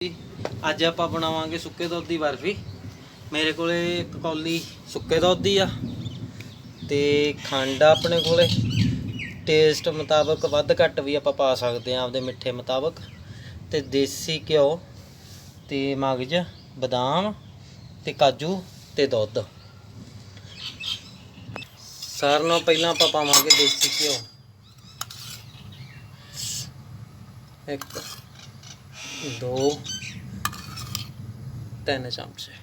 ਅੱਜ ਆਪਾਂ ਬਣਾਵਾਂਗੇ ਸੁੱਕੇ ਦੁੱਧ ਦੀ ਬਰਫੀ। ਮੇਰੇ ਕੋਲੇ ਇੱਕ ਕੌਲੀ ਸੁੱਕੇ ਦੁੱਧ ਦੀ ਆ ਤੇ ਖੰਡ ਆ ਆਪਣੇ ਕੋਲੇ। ਟੇਸਟ ਮੁਤਾਬਕ ਵੱਧ ਘੱਟ ਵੀ ਆਪਾਂ ਪਾ ਸਕਦੇ ਆ ਆਪਦੇ ਮਿੱਠੇ ਮੁਤਾਬਕ। ਤੇ ਦੇਸੀ ਘਿਓ ਤੇ ਮਗਜ ਬਦਾਮ ਤੇ ਕਾਜੂ ਤੇ ਦੁੱਧ। ਸਾਰਿਆਂ ਨਾਲੋਂ ਪਹਿਲਾਂ ਆਪਾਂ ਪਾਵਾਂਗੇ ਦੇਸੀ ਘਿਓ। एक 2 3 चमचे।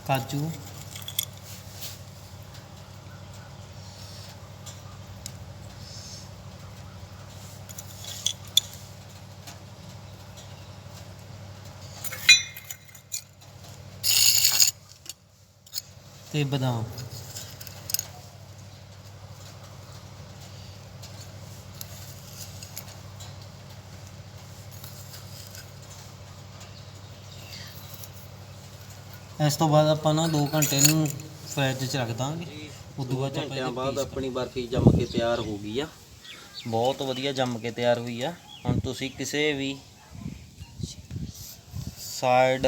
काजू ते बादाम। इस तो बाद ਆਪਾਂ ना 2 घंटे ਨੂੰ फ्रिज 'ਚ ਰੱਖ ਦਾਂਗੇ। ਉਦੋਂ ਬਾਅਦ ਘੰਟਿਆਂ ਬਾਅਦ ਆਪਣੀ ਬਰਫੀ ਜੰਮ ਕੇ ਤਿਆਰ ਹੋ ਗਈ ਆ। ਬਹੁਤ ਵਧੀਆ ਜੰਮ ਕੇ ਤਿਆਰ ਹੋਈ ਆ। ਹੁਣ ਤੁਸੀਂ ਕਿਸੇ ਵੀ ਸਾਈਡ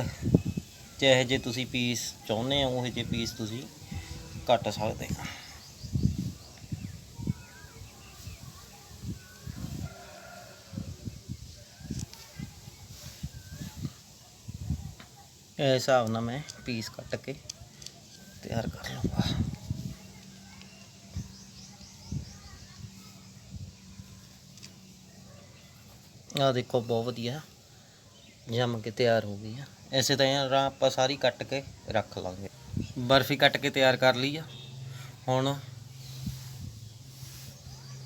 ਚਾਹੇ ਜੇ ਤੁਸੀਂ ਪੀਸ ਚਾਹੁੰਦੇ ਹੋ ਉਹ ਜਿਹੇ ਪੀਸ ਤੁਸੀਂ ਕੱਟ ਸਕਦੇ ਹਾਂ। ਇਸ ਹਿਸਾਬ ਨਾਲ ਮੈਂ ਪੀਸ ਕੱਟ ਕੇ ਤਿਆਰ ਕਰ ਲਵਾਂਗਾ। ਆ ਦੇਖੋ ਬਹੁਤ ਵਧੀਆ ਜੰਮ ਕੇ ਤਿਆਰ ਹੋ ਗਈ ਆ। ਇਸੇ ਤਰ੍ਹਾਂ ਆਪਾਂ ਸਾਰੀ ਕੱਟ ਕੇ ਰੱਖ ਲਾਂਗੇ। ਬਰਫੀ ਕੱਟ ਕੇ ਤਿਆਰ ਕਰ ਲਈ ਆ। ਹੁਣ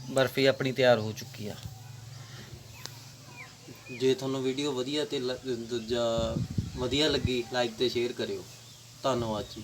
ਬਰਫੀ ਆਪਣੀ ਤਿਆਰ ਹੋ ਚੁੱਕੀ ਆ। ਜੇ ਤੁਹਾਨੂੰ ਵੀਡੀਓ ਵਧੀਆ ਤੇ ਵਧੀਆ ਲੱਗੀ ਲਾਈਕ ਤੇ ਸ਼ੇਅਰ ਕਰਿਓ। ਧੰਨਵਾਦ ਜੀ।